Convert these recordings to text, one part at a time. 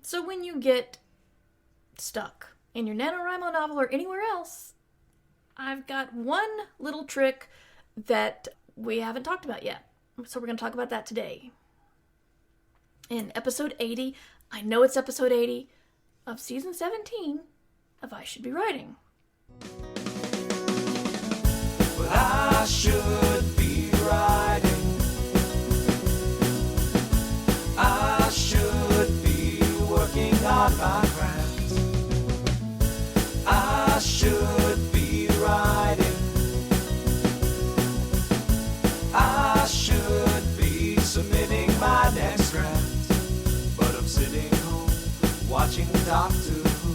So when you get stuck in your NaNoWriMo novel or anywhere else, I've got one little trick that we haven't talked about yet. So we're going to talk about that today. In episode 80, I know it's episode 80 of season 17 of I Should Be Writing. But I should be writing. I should be working on my craft. I should be writing. I should be submitting my next draft. But I'm sitting home watching Doctor Who.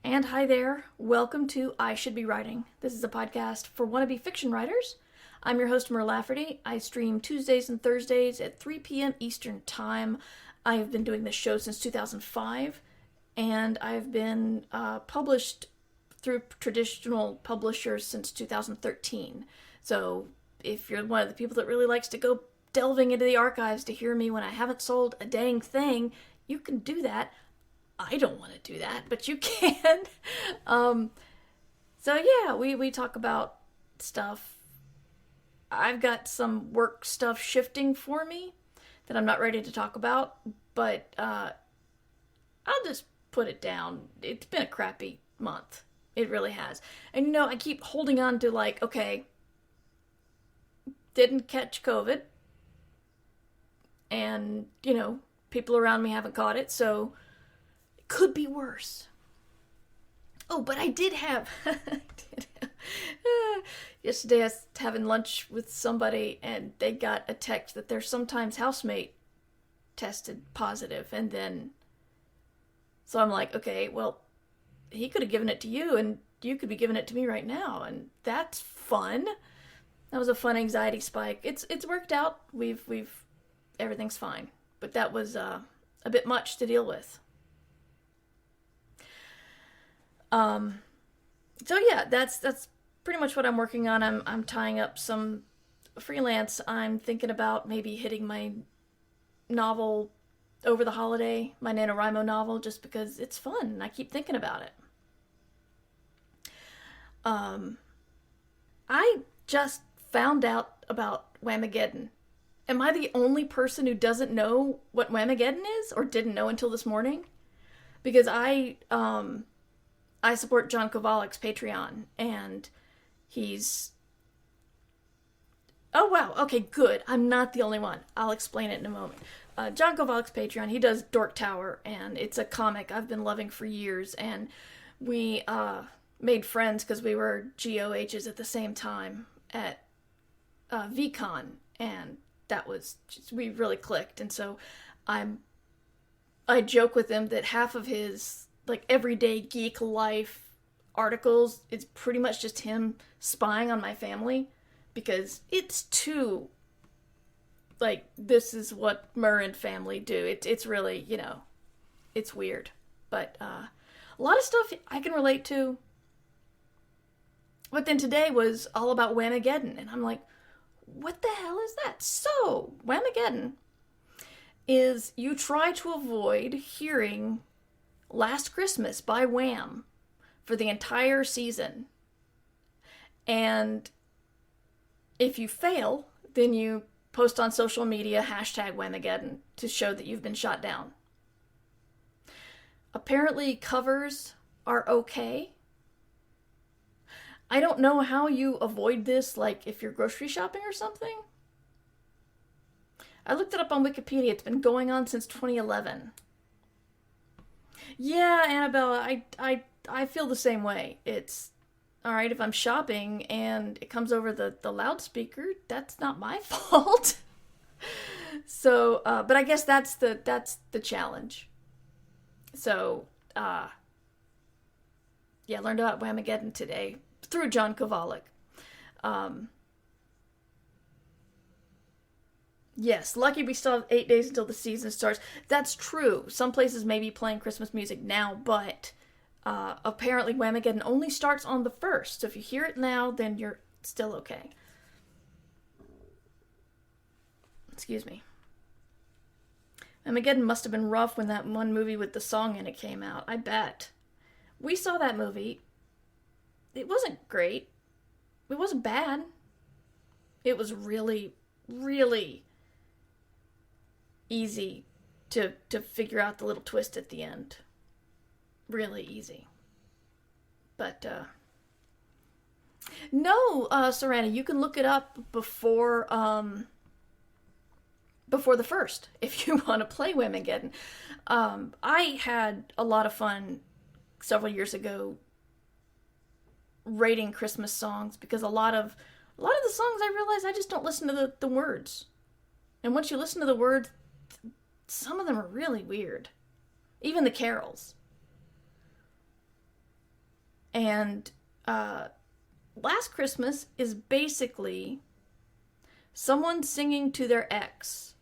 And hi there, welcome to I Should Be Writing. This is a podcast for wannabe fiction writers. I'm your host, Mer Lafferty. I stream Tuesdays and Thursdays at 3 p.m. Eastern Time. I have been doing this show since 2005, and I've been published through traditional publishers since 2013. So if you're one of the people that really likes to go delving into the archives to hear me when I haven't sold a dang thing, you can do that. I don't want to do that, but you can. So yeah, we talk about stuff. I've got some work stuff shifting for me that I'm not ready to talk about, but I'll just put it down. It's been a crappy month. It really has. And I keep holding on to okay, didn't catch COVID. And, people around me haven't caught it, so it could be worse. Oh, but I did have... yesterday I was having lunch with somebody, and they got a text that their sometimes housemate tested positive, and then... So I'm like, okay, well, he could have given it to you, and you could be giving it to me right now, and that's fun. That was a fun anxiety spike. It's worked out. Everything's fine. But that was a bit much to deal with. So yeah, that's pretty much what I'm working on. I'm tying up some freelance. I'm thinking about maybe hitting my novel over the holiday, my NaNoWriMo novel, just because it's fun and I keep thinking about it. I just found out about Whamageddon. Am I the only person who doesn't know what Whamageddon is, or didn't know until this morning? Because I support John Kovalik's Patreon, and he's... Oh, wow. Okay, good. I'm not the only one. I'll explain it in a moment. John Kovalik's Patreon, he does Dork Tower, and it's a comic I've been loving for years, and we made friends because we were GOHs at the same time at VCon, and that was just, we really clicked. And so I joke with him that half of his everyday geek life articles is pretty much just him spying on my family, because it's too this is what Mer and family do. It's really, it's weird, but a lot of stuff I can relate to. But then today was all about Whamageddon, and I'm like, what the hell is that? So, Whamageddon is you try to avoid hearing Last Christmas by Wham for the entire season. And if you fail, then you post on social media #Whamageddon to show that you've been shot down. Apparently covers are okay. I don't know how you avoid this, if you're grocery shopping or something. I looked it up on Wikipedia. It's been going on since 2011. Yeah, Annabella, I feel the same way. It's, alright, if I'm shopping and it comes over the loudspeaker, that's not my fault. So, but I guess that's the challenge. So, yeah, learned about Whamageddon today through John Kovalik. Yes, lucky we still have 8 days until the season starts. That's true. Some places may be playing Christmas music now, but apparently Whamageddon only starts on the 1st. So if you hear it now, then you're still okay. Excuse me. Whamageddon must have been rough when that one movie with the song in it came out. I bet. We saw that movie. It wasn't great. It wasn't bad. It was really, really easy to figure out the little twist at the end. Really easy. But, no, Serena, you can look it up before the first, if you want to play Whamageddon. I had a lot of fun several years ago rating Christmas songs, because a lot of the songs I realized I just don't listen to the words. And once you listen to the words, some of them are really weird. Even the carols. And Last Christmas is basically someone singing to their ex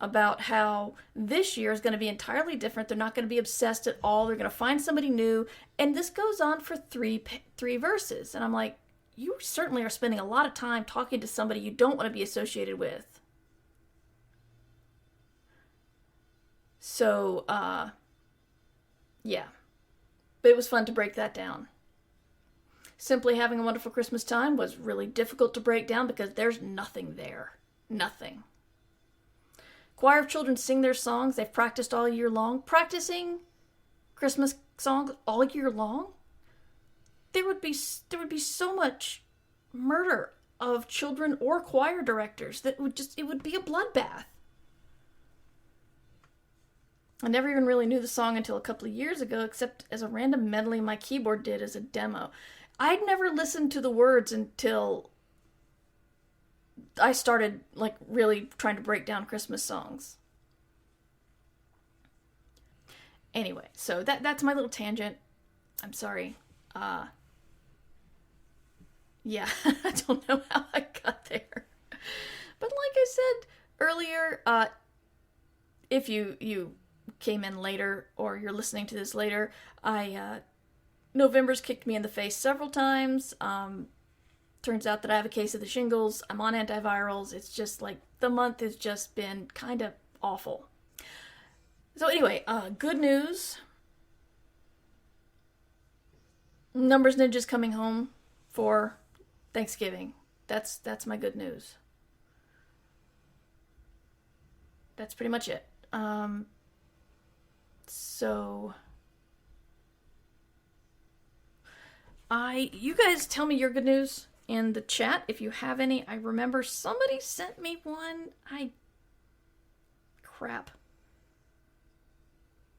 about how this year is going to be entirely different. They're not going to be obsessed at all. They're going to find somebody new. And this goes on for three verses. And I'm like, you certainly are spending a lot of time talking to somebody you don't want to be associated with. So, yeah. But it was fun to break that down. Simply Having a Wonderful Christmas Time was really difficult to break down because there's nothing there. Nothing. Choir of children sing their songs. They've practiced all year long. Practicing Christmas songs all year long? There would be so much murder of children or choir directors that it would be a bloodbath. I never even really knew the song until a couple of years ago, except as a random medley my keyboard did as a demo. I'd never listened to the words until I started, really trying to break down Christmas songs. Anyway, so that's my little tangent. I'm sorry. Yeah, I don't know how I got there. But like I said earlier, if you came in later or you're listening to this later, November's kicked me in the face several times. Turns out that I have a case of the shingles. I'm on antivirals. It's just the month has just been kind of awful. So anyway, good news. Numbers Ninja's coming home for Thanksgiving. That's my good news. That's pretty much it. So you guys tell me your good news in the chat if you have any. I remember somebody sent me one. Crap.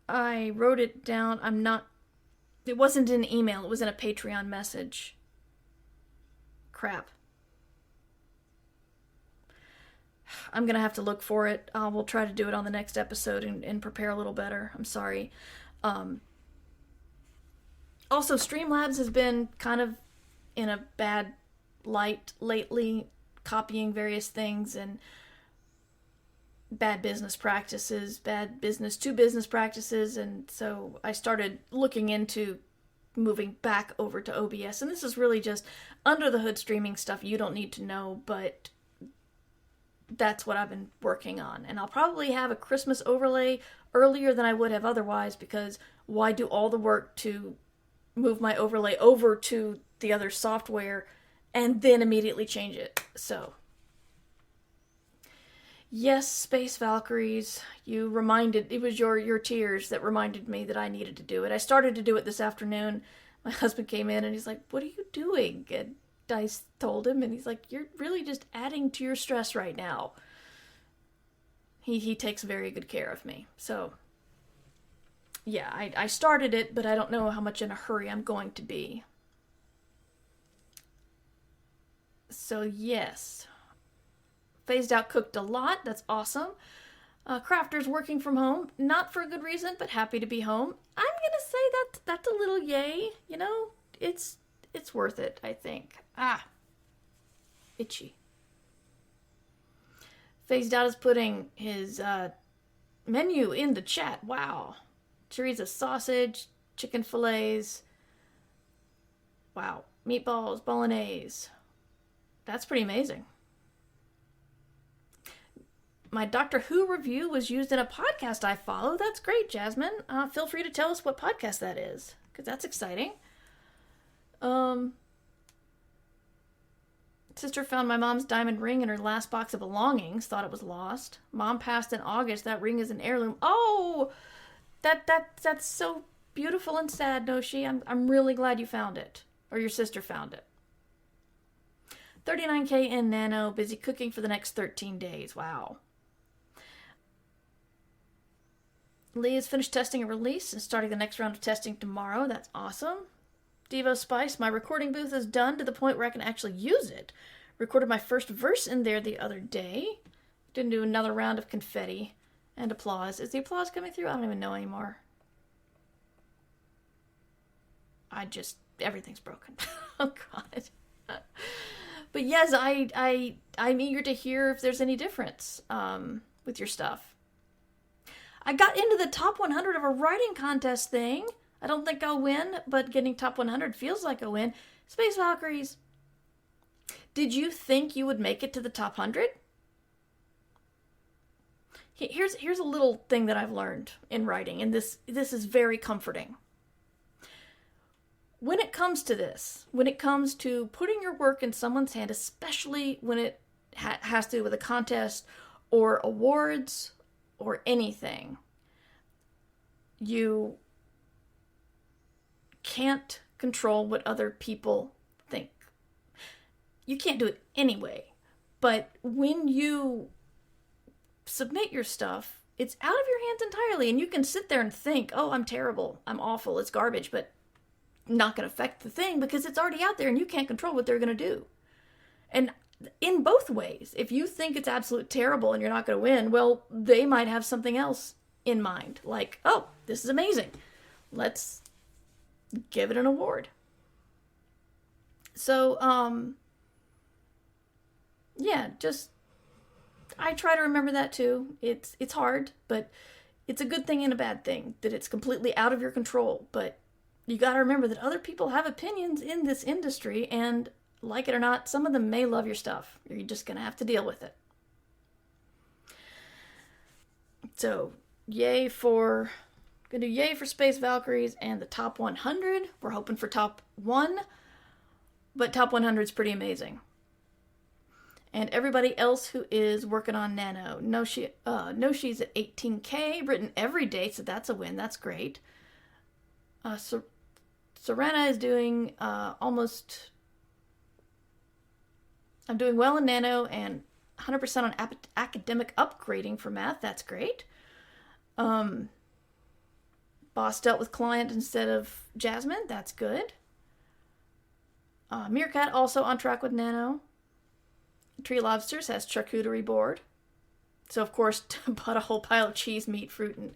I wrote it down. It wasn't in an email. It was in a Patreon message. Crap. I'm going to have to look for it. We'll try to do it on the next episode and prepare a little better. I'm sorry. Also, Streamlabs has been kind of in a bad light lately, copying various things and bad business practices, bad business to business practices, and so I started looking into moving back over to OBS, and this is really just under the hood streaming stuff you don't need to know, but that's what I've been working on. And I'll probably have a Christmas overlay earlier than I would have otherwise, because why do all the work to move my overlay over to the other software and then immediately change it? So, yes, Space Valkyries, it was your tears that reminded me that I needed to do it. I started to do it this afternoon. My husband came in and he's like, "What are you doing?" And I told him, and he's like, "You're really just adding to your stress right now." He takes very good care of me. So, yeah, I started it, but I don't know how much in a hurry I'm going to be. So, yes. Phased Out cooked a lot. That's awesome. Crafter's working from home. Not for a good reason, but happy to be home. I'm going to say that's a little yay. You know, it's worth it, I think. Itchy. Phased Out is putting his menu in the chat. Wow. Chorizo sausage, chicken fillets. Wow. Meatballs, bolognese. That's pretty amazing. my Doctor Who review was used in a podcast I follow. That's great, Jasmine. Feel free to tell us what podcast that is, because that's exciting. Sister found my mom's diamond ring in her last box of belongings. Thought it was lost. Mom passed in August. That ring is an heirloom. Oh, that's so beautiful and sad, Noshi. I'm really glad you found it, or your sister found it. 39K in Nano. Busy cooking for the next 13 days. Wow. Lee has finished testing a release and starting the next round of testing tomorrow. That's awesome. Devo Spice, my recording booth is done to the point where I can actually use it. Recorded my first verse in there the other day. Didn't do another round of confetti and applause. Is the applause coming through? I don't even know anymore. Everything's broken. Oh, God. But yes, I'm eager to hear if there's any difference with your stuff. I got into the top 100 of a writing contest thing. I don't think I'll win, but getting top 100 feels like a win. Space Valkyries. Did you think you would make it to the top 100? Here's a little thing that I've learned in writing, and this is very comforting. When it comes to this, when it comes to putting your work in someone's hand, especially when it has to do with a contest or awards or anything, you can't control what other people think. You can't do it anyway. But when you submit your stuff, it's out of your hands entirely. And you can sit there and think, oh, I'm terrible, I'm awful, it's garbage, but not going to affect the thing because it's already out there and you can't control what they're going to do. And in both ways, if you think it's absolute terrible and you're not going to win, well, they might have something else in mind. Like, oh, this is amazing. Let's give it an award. So, yeah, just, I try to remember that too. It's hard, but it's a good thing and a bad thing that it's completely out of your control. But you got to remember that other people have opinions in this industry, and like it or not, some of them may love your stuff. You're just going to have to deal with it. So, yay for Space Valkyries and the top 100. We're hoping for top 1, but top 100 is pretty amazing. And everybody else who is working on Nano, she's at 18K, written every day, so that's a win. That's great. Serena is doing almost. I'm doing well in Nano and 100% on academic upgrading for math. That's great. Boss dealt with client instead of Jasmine. That's good. Meerkat also on track with Nano. Tree Lobsters has charcuterie board. So, of course, bought a whole pile of cheese, meat, fruit, and...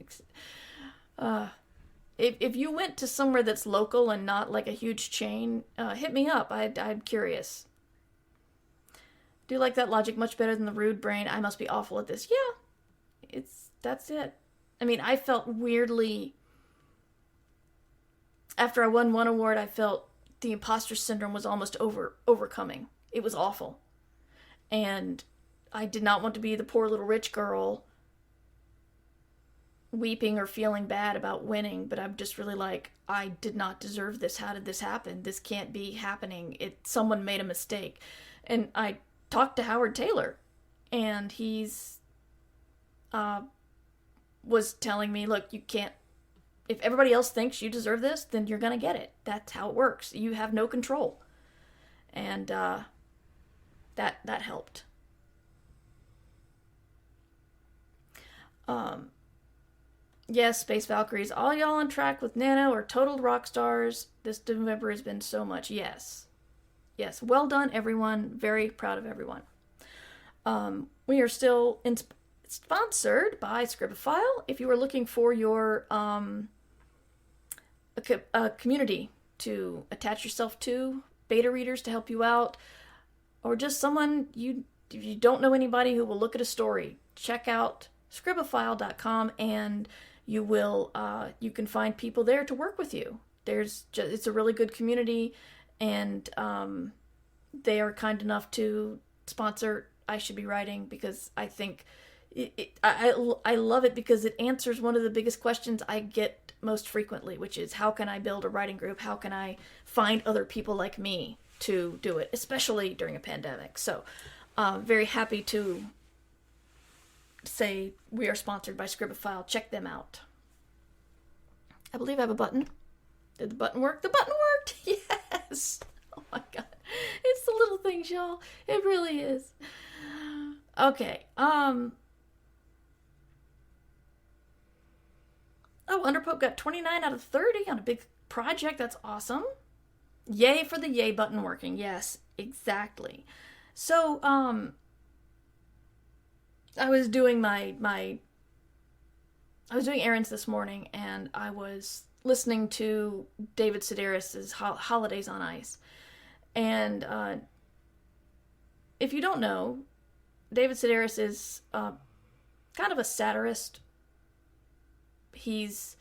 If you went to somewhere that's local and not like a huge chain, hit me up. I'm curious. Do you like that logic much better than the rude brain? I must be awful at this. Yeah, that's it. I mean, I felt weirdly... After I won one award, I felt the imposter syndrome was almost overcoming. It was awful. And I did not want to be the poor little rich girl weeping or feeling bad about winning, but I'm just really like, I did not deserve this. How did this happen? This can't be happening. Someone made a mistake. And I talked to Howard Taylor, and he's was telling me, look, you can't, if everybody else thinks you deserve this, then you're gonna get it. That's how it works. You have no control. And that helped. Yes, Space Valkyries, all y'all on track with Nano are total rock stars. This November has been so much. Yes, well done, everyone. Very proud of everyone. We are still sponsored by Scribophile. If you are looking for your a community to attach yourself to, beta readers to help you out, or just someone if you don't know anybody who will look at a story, check out scribophile.com, and you can find people there to work with you. It's a really good community, and they are kind enough to sponsor I Should Be Writing, because I think I love it because it answers one of the biggest questions I get most frequently, which is how can I build a writing group? How can I find other people like me to do it, especially during a pandemic? So, very happy to say we are sponsored by Scribophile. Check them out. I believe I have a button. Did the button work? The button worked! Yes! Oh my god. It's the little things, y'all. It really is. Okay, Oh, Underpope got 29 out of 30 on a big project. That's awesome. Yay for the yay button working. Yes, exactly. So, I was doing I was doing errands this morning, and I was listening to David Sedaris' Holidays on Ice. And if you don't know, David Sedaris is kind of a satirist. He's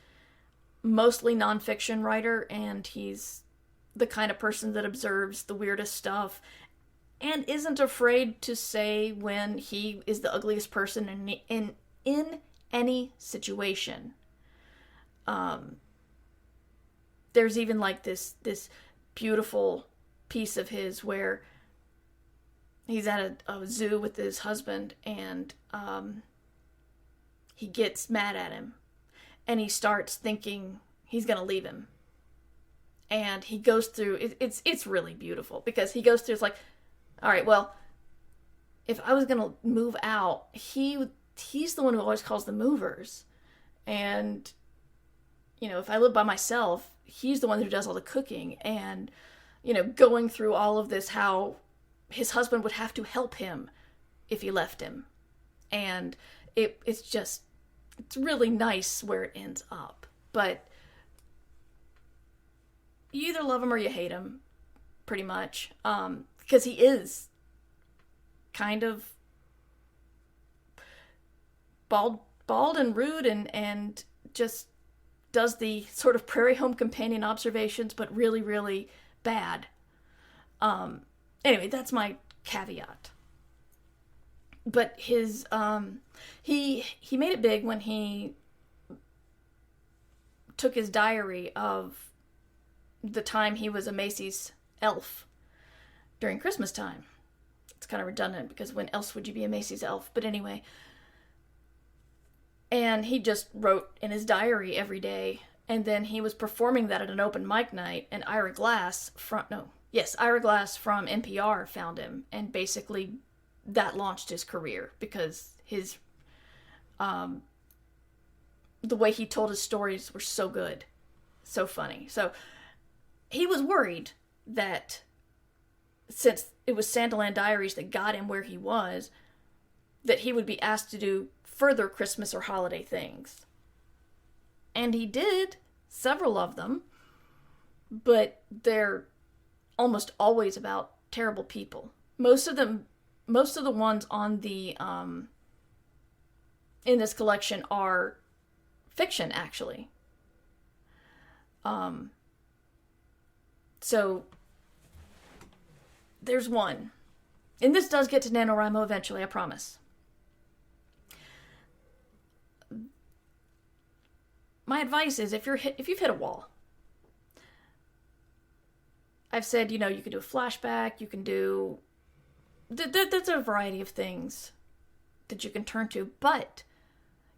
mostly nonfiction writer, and he's the kind of person that observes the weirdest stuff and isn't afraid to say when he is the ugliest person in any situation. There's even like this beautiful piece of his where he's at a zoo with his husband, and he gets mad at him, and he starts thinking he's gonna leave him. And he goes through it's really beautiful, because he goes through, it's like, all right, well, if I was gonna move out, he's the one who always calls the movers, and if I live by myself, he's the one who does all the cooking, and going through all of this, how his husband would have to help him if he left him, and it's really nice where it ends up. But you either love him or you hate him, pretty much, because he is kind of bald and rude, and just does the sort of prairie home companion observations, but really, really bad. Anyway, that's my caveat. But his he made it big when he took his diary of the time he was a Macy's elf during Christmas time. It's kind of redundant, because when else would you be a Macy's elf? But anyway, and he just wrote in his diary every day, and then he was performing that at an open mic night, and Ira Glass from NPR found him, and basically that launched his career, because his the way he told his stories were so good, so funny. So he was worried that since it was Santaland Diaries that got him where he was, that he would be asked to do further Christmas or holiday things. And he did several of them, but they're almost always about terrible people. Most of the ones on the in this collection are fiction, actually. So there's one, and this does get to NaNoWriMo eventually, I promise. My advice is, if you've hit a wall, I've said, you can do a flashback, you can do, there's a variety of things that you can turn to, but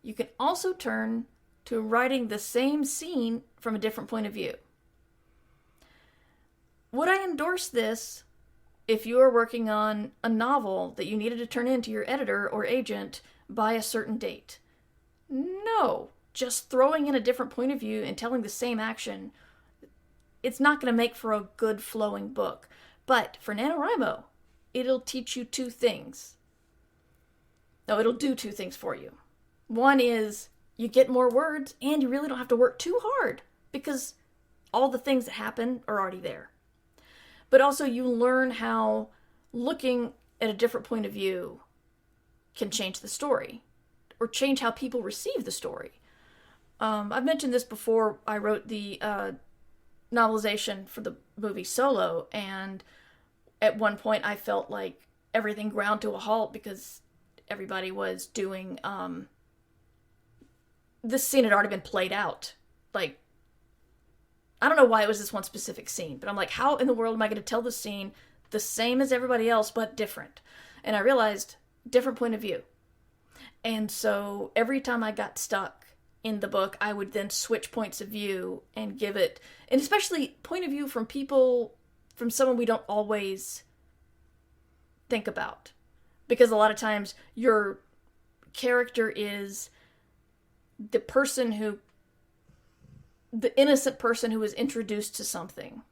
you can also turn to writing the same scene from a different point of view. Would I endorse this if you are working on a novel that you needed to turn in to your editor or agent by a certain date? No. Just throwing in a different point of view and telling the same action, it's not going to make for a good flowing book. But for NaNoWriMo, it'll teach you two things. No, it'll do two things for you. One is you get more words, and you really don't have to work too hard, because all the things that happen are already there. But also you learn how looking at a different point of view can change the story, or change how people receive the story. I've mentioned this before. I wrote the novelization for the movie Solo, and at one point I felt like everything ground to a halt, because everybody was doing, this scene had already been played out. Like, I don't know why it was this one specific scene, but I'm like, how in the world am I going to tell the scene the same as everybody else, but different? And I realized, different point of view. And so every time I got stuck in the book, I would then switch points of view and give it, and especially point of view from people, from someone we don't always think about. Because a lot of times your character is the person who, the innocent person who was introduced to something.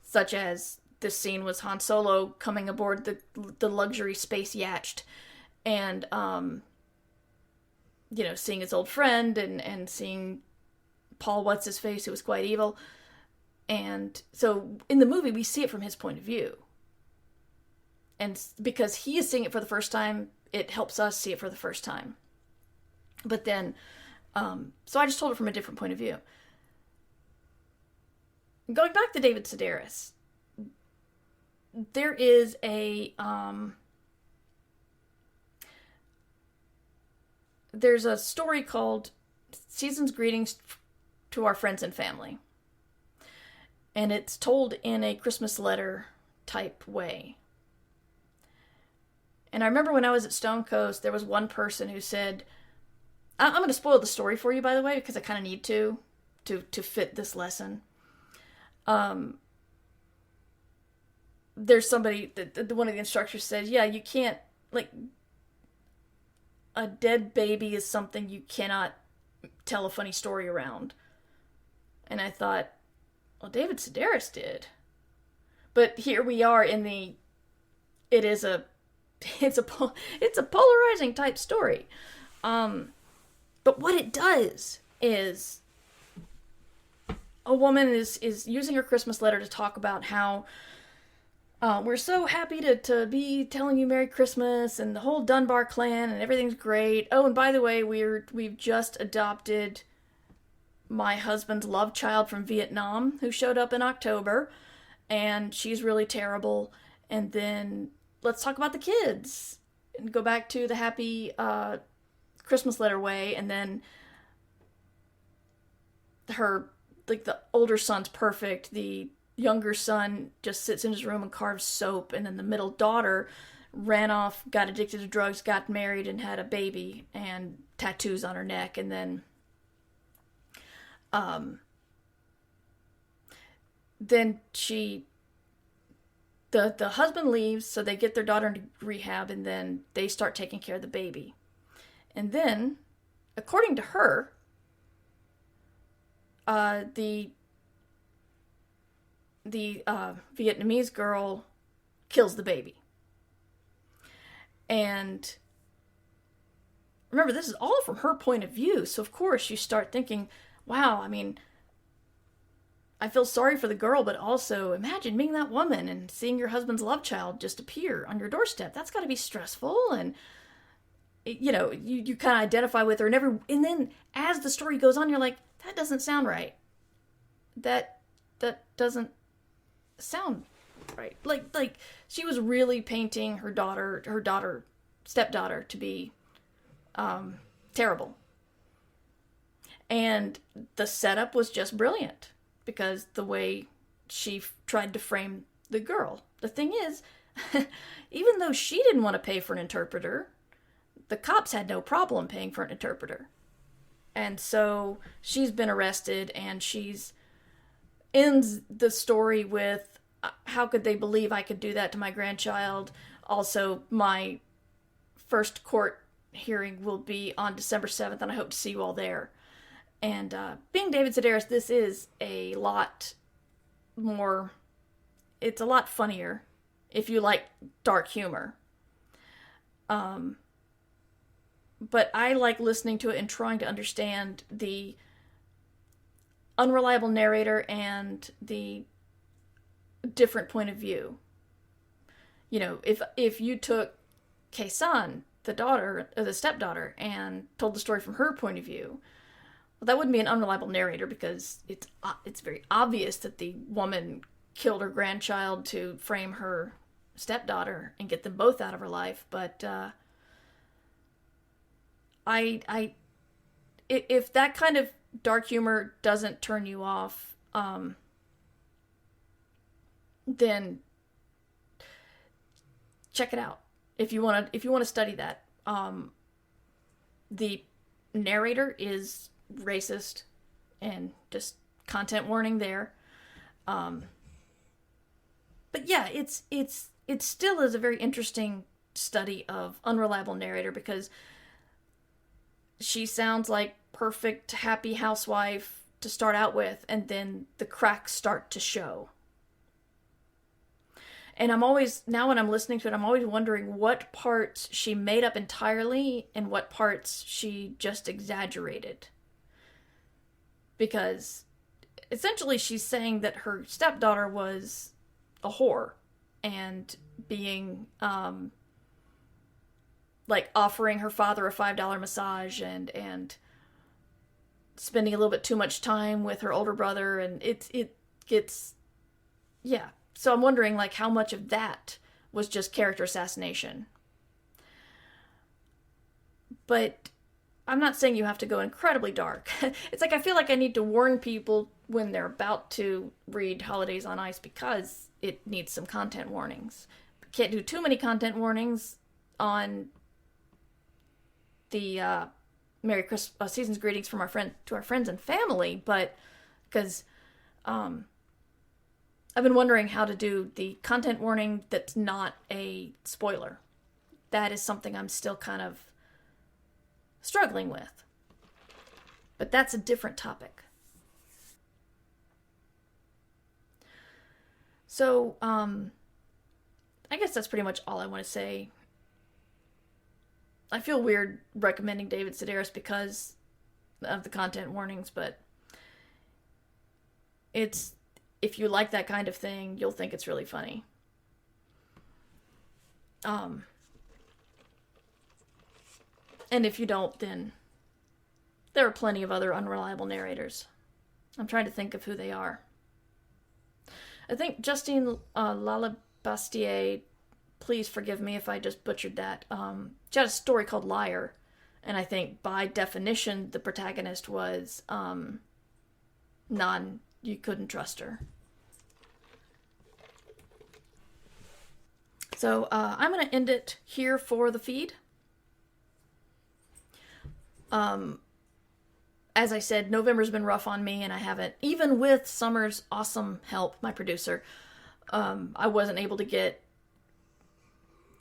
Such as this scene was Han Solo coming aboard the luxury space yacht and, you know, seeing his old friend and seeing Paul What's-His-Face, who was quite evil. And so in the movie, we see it from his point of view. And because he is seeing it for the first time, it helps us see it for the first time. But then, so I just told it from a different point of view. Going back to David Sedaris, there is there's a story called Season's Greetings to Our Friends and Family. And it's told in a Christmas letter type way. And I remember when I was at Stone Coast, there was one person who said, I'm going to spoil the story for you, by the way, because I kind of need to fit this lesson. There's somebody, one of the instructors said, yeah, you can't, like, a dead baby is something you cannot tell a funny story around. And I thought, well, David Sedaris did. But here we are in the, it's a polarizing type story. But what it does is a woman is using her Christmas letter to talk about how we're so happy to be telling you Merry Christmas and the whole Dunbar clan and everything's great. Oh, and by the way, we've just adopted my husband's love child from Vietnam who showed up in October, and she's really terrible. And then let's talk about the kids and go back to the happy Christmas letter way. And then her, like, the older son's perfect. The younger son just sits in his room and carves soap. And then the middle daughter ran off, got addicted to drugs, got married, and had a baby and tattoos on her neck. And then the husband leaves, so they get their daughter into rehab, and then they start taking care of the baby. And then, according to her, the Vietnamese girl kills the baby. And remember, this is all from her point of view, so of course you start thinking, wow, I mean, I feel sorry for the girl, but also imagine being that woman and seeing your husband's love child just appear on your doorstep. That's got to be stressful. And, you know, you kind of identify with her. And then as the story goes on, you're like, that doesn't sound right. That doesn't sound right. Like she was really painting her stepdaughter to be terrible. And the setup was just brilliant because the way she tried to frame the girl. The thing is, even though she didn't want to pay for an interpreter, the cops had no problem paying for an interpreter. And so she's been arrested, and ends the story with, how could they believe I could do that to my grandchild? Also, my first court hearing will be on December 7th, and I hope to see you all there. And being David Sedaris, this is a lot more, it's a lot funnier if you like dark humor. But I like listening to it and trying to understand the unreliable narrator and the different point of view. You know, if you took Kei-san, the stepdaughter, and told the story from her point of view, well, that wouldn't be an unreliable narrator because it's very obvious that the woman killed her grandchild to frame her stepdaughter and get them both out of her life. But If that kind of dark humor doesn't turn you off, then check it out. If you want to study that. The narrator is racist, and just content warning there. But yeah, it still is a very interesting study of unreliable narrator, because she sounds like perfect happy housewife to start out with, and then the cracks start to show. And I'm always, now when I'm listening to it, I'm always wondering what parts she made up entirely and what parts she just exaggerated. Because essentially she's saying that her stepdaughter was a whore and being, like offering her father a $5 massage and spending a little bit too much time with her older brother, and it gets, yeah. So I'm wondering, like, how much of that was just character assassination. But I'm not saying you have to go incredibly dark. It's like I feel like I need to warn people when they're about to read Holidays on Ice, because it needs some content warnings. Can't do too many content warnings on the Merry Christmas season's greetings from to our friends and family, but because I've been wondering how to do the content warning that's not a spoiler. That is something I'm still kind of struggling with. But that's a different topic. So, I guess that's pretty much all I want to say. I feel weird recommending David Sedaris because of the content warnings, but if you like that kind of thing, you'll think it's really funny. And if you don't, then there are plenty of other unreliable narrators. I'm trying to think of who they are. I think Justine Lalabastier, please forgive me if I just butchered that. She had a story called Liar, and I think by definition the protagonist was you couldn't trust her. So I'm going to end it here for the feed. As I said, November's been rough on me, and I haven't, even with Summer's awesome help, my producer, I wasn't able to get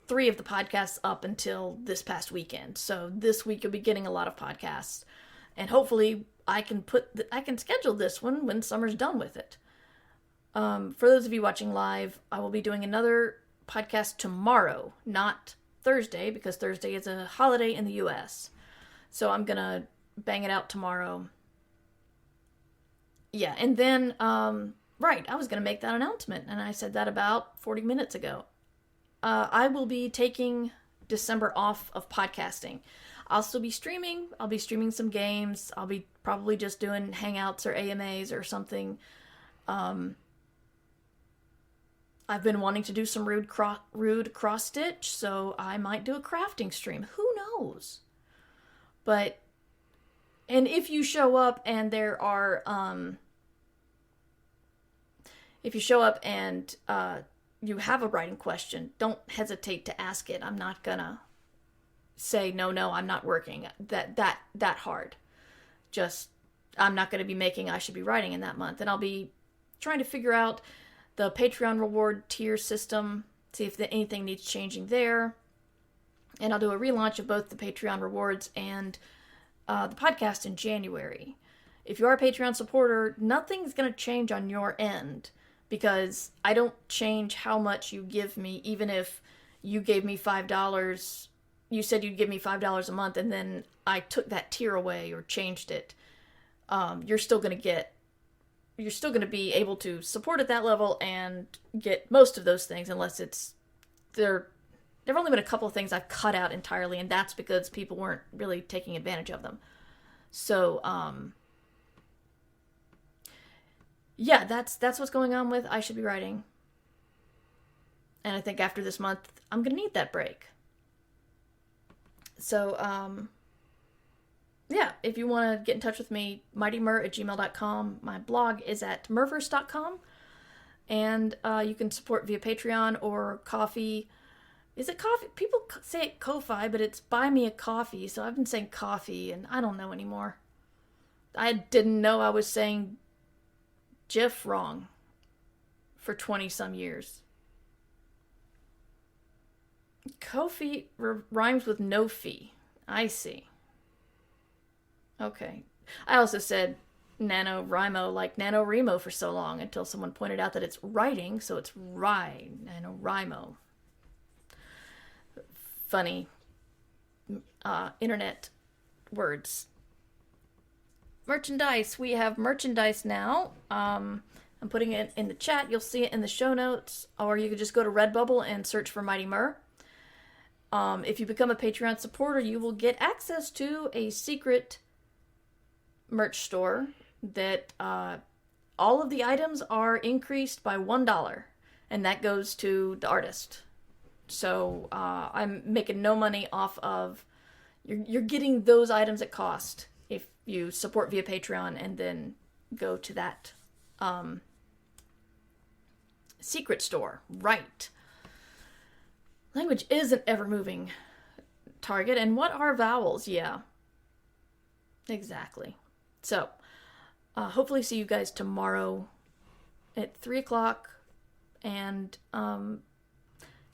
3 of the podcasts up until this past weekend. So this week you'll be getting a lot of podcasts, and hopefully I can schedule this one when Summer's done with it. For those of you watching live, I will be doing another podcast tomorrow, not Thursday, because Thursday is a holiday in the US. So I'm gonna bang it out tomorrow. Yeah, and then, right, I was gonna make that announcement, and I said that about 40 minutes ago. I will be taking December off of podcasting. I'll still be streaming. I'll be streaming some games. I'll be probably just doing hangouts or AMAs or something. I've been wanting to do some rude cross stitch, so I might do a crafting stream. Who knows? But, and if you show up and there are, if you show up and you have a writing question, don't hesitate to ask it. I'm not gonna say no, I'm not working that hard. Just, I'm not gonna be making I Should Be Writing in that month, and I'll be trying to figure out the Patreon reward tier system, see if anything needs changing there. And I'll do a relaunch of both the Patreon rewards and the podcast in January. If you are a Patreon supporter, nothing's going to change on your end, because I don't change how much you give me, even if you gave me $5, you said you'd give me $5 a month, and then I took that tier away or changed it. You're still going to be able to support at that level and get most of those things, unless there have only been a couple of things I've cut out entirely, and that's because people weren't really taking advantage of them. So, yeah, that's what's going on with I Should Be Writing. And I think after this month, I'm going to need that break. So, yeah, if you want to get in touch with me, mightymur@gmail.com. My blog is at murverse.com. And you can support via Patreon or Coffee. Is it Coffee? People say it Ko-Fi, but it's Buy Me a Coffee. So I've been saying Coffee, and I don't know anymore. I didn't know I was saying GIF wrong for 20-some years. Ko-Fi rhymes with no fee. I see. Okay. I also said NaNoWriMo like NaNoWriMo for so long until someone pointed out that it's writing, so it's NaNoWriMo. Funny internet words. Merchandise. We have merchandise now. I'm putting it in the chat. You'll see it in the show notes, or you could just go to Redbubble and search for Mighty Mur. If you become a Patreon supporter, you will get access to a secret merch store that all of the items are increased by $1, and that goes to the artist. So I'm making no money off of... You're getting those items at cost if you support via Patreon and then go to that secret store. Right. Language is an ever-moving target, and what are vowels? Yeah. Exactly. So, hopefully see you guys tomorrow at 3 o'clock, and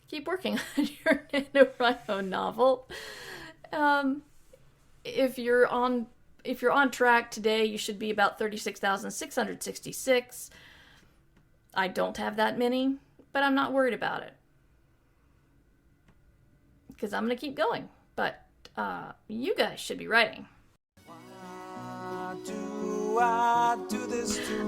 keep working on your NaNoWriMo novel. If you're on track today, you should be about 36,666. I don't have that many, but I'm not worried about it, because I'm going to keep going. But you guys should be writing.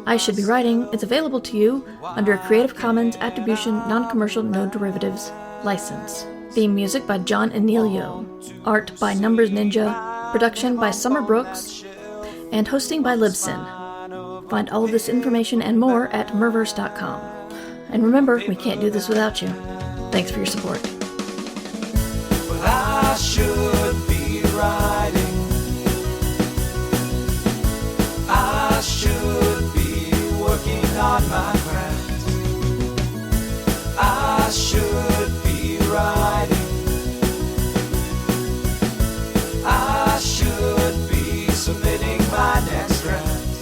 I Should Be Writing is available to you under a Creative Commons Attribution Non-Commercial No Derivatives license. Theme music by John Anelio. Art by Numbers Ninja. Production by Summer Brooks. And hosting by Libsyn. Find all of this information and more at murverse.com. And remember, we can't do this without you. Thanks for your support. Well, I should be writing. I should be working on my craft. I should be writing. I should be submitting my next draft.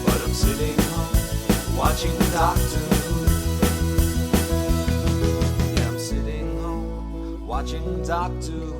But I'm sitting home watching Doctor Who. Yeah, I'm sitting home watching Doctor Who.